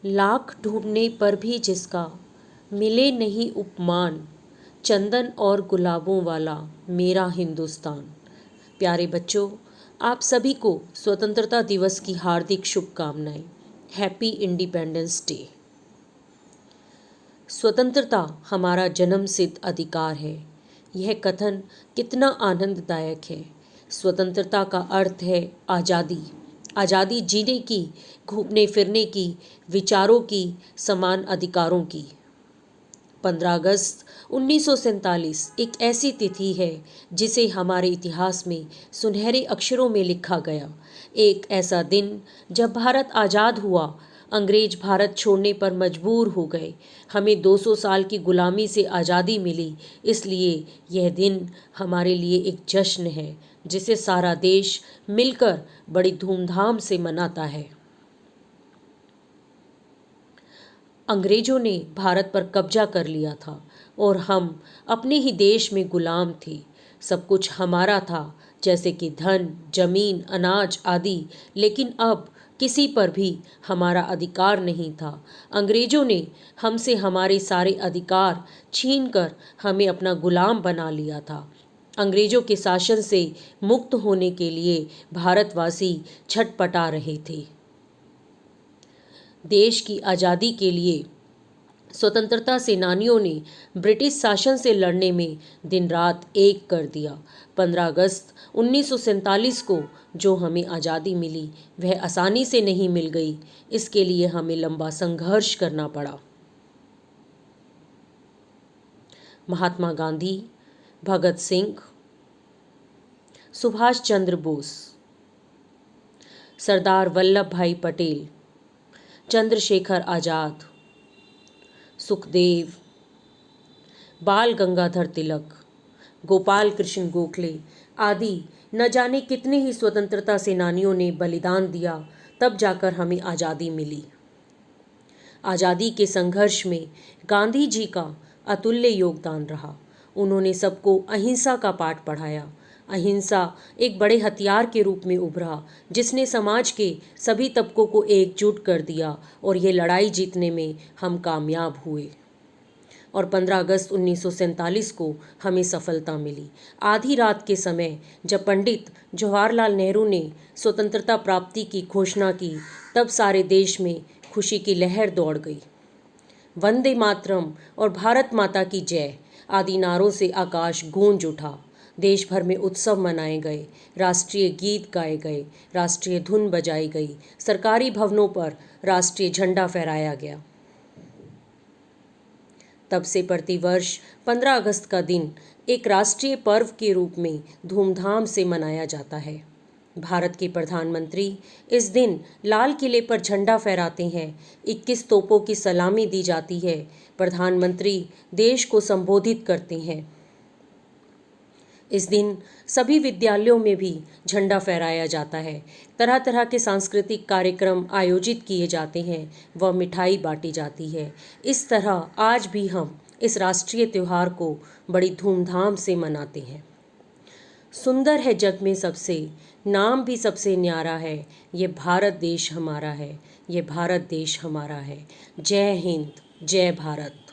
लाख ढूंढने पर भी जिसका मिले नहीं उपमान, चंदन और गुलाबों वाला मेरा हिंदुस्तान। प्यारे बच्चों, आप सभी को स्वतंत्रता दिवस की हार्दिक शुभकामनाएं। Happy independence day. स्वतंत्रता हमारा जन्मसिद्ध अधिकार है। यह कथन कितना आनंददायक है। स्वतंत्रता का अर्थ है आज़ादी। आज़ादी जीने की, घूमने फिरने की, विचारों की, समान अधिकारों की। 15 अगस्त 1947 एक ऐसी तिथि है जिसे हमारे इतिहास में सुनहरे अक्षरों में लिखा गया। एक ऐसा दिन जब भारत आज़ाद हुआ, अंग्रेज भारत छोड़ने पर मजबूर हो गए। हमें 200 साल की गुलामी से आज़ादी मिली, इसलिए यह दिन हमारे लिए एक जश्न है जिसे सारा देश मिलकर बड़ी धूमधाम से मनाता है। अंग्रेजों ने भारत पर कब्जा कर लिया था और हम अपने ही देश में गुलाम थे। सब कुछ हमारा था, जैसे कि धन, जमीन, अनाज आदि, लेकिन अब किसी पर भी हमारा अधिकार नहीं था। अंग्रेजों ने हमसे हमारे सारे अधिकार छीनकर हमें अपना गुलाम बना लिया था। अंग्रेजों के शासन से मुक्त होने के लिए भारतवासी छटपटा रहे थे। देश की आज़ादी के लिए स्वतंत्रता सेनानियों ने ब्रिटिश शासन से लड़ने में दिन रात एक कर दिया। 15 अगस्त 1947 को जो हमें आज़ादी मिली वह आसानी से नहीं मिल गई। इसके लिए हमें लंबा संघर्ष करना पड़ा। महात्मा गांधी, भगत सिंह, सुभाष चंद्र बोस, सरदार वल्लभ भाई पटेल, चंद्रशेखर आज़ाद, सुखदेव, बाल गंगाधर तिलक, गोपाल कृष्ण गोखले आदि न जाने कितने ही स्वतंत्रता सेनानियों ने बलिदान दिया, तब जाकर हमें आज़ादी मिली। आज़ादी के संघर्ष में गांधी जी का अतुल्य योगदान रहा। उन्होंने सबको अहिंसा का पाठ पढ़ाया। अहिंसा एक बड़े हथियार के रूप में उभरा जिसने समाज के सभी तबकों को एकजुट कर दिया और ये लड़ाई जीतने में हम कामयाब हुए। और 15 अगस्त 1947 को हमें सफलता मिली। आधी रात के समय जब पंडित जवाहरलाल नेहरू ने स्वतंत्रता प्राप्ति की घोषणा की, तब सारे देश में खुशी की लहर दौड़ गई। वंदे मातरम और भारत माता की जय आदि नारों से आकाश गूंज उठा। देश भर में उत्सव मनाए गए, राष्ट्रीय गीत गाए गए, राष्ट्रीय धुन बजाई गई, सरकारी भवनों पर राष्ट्रीय झंडा फहराया गया। तब से प्रतिवर्ष 15 अगस्त का दिन एक राष्ट्रीय पर्व के रूप में धूमधाम से मनाया जाता है। भारत के प्रधानमंत्री इस दिन लाल किले पर झंडा फहराते हैं। 21 तोपों की सलामी दी जाती है। प्रधानमंत्री देश को संबोधित करते हैं। इस दिन सभी विद्यालयों में भी झंडा फहराया जाता है। तरह तरह के सांस्कृतिक कार्यक्रम आयोजित किए जाते हैं व मिठाई बांटी जाती है। इस तरह आज भी हम इस राष्ट्रीय त्यौहार को बड़ी धूमधाम से मनाते हैं। सुंदर है जग में सबसे, नाम भी सबसे न्यारा है, ये भारत देश हमारा है, ये भारत देश हमारा है। जय हिंद, जय भारत।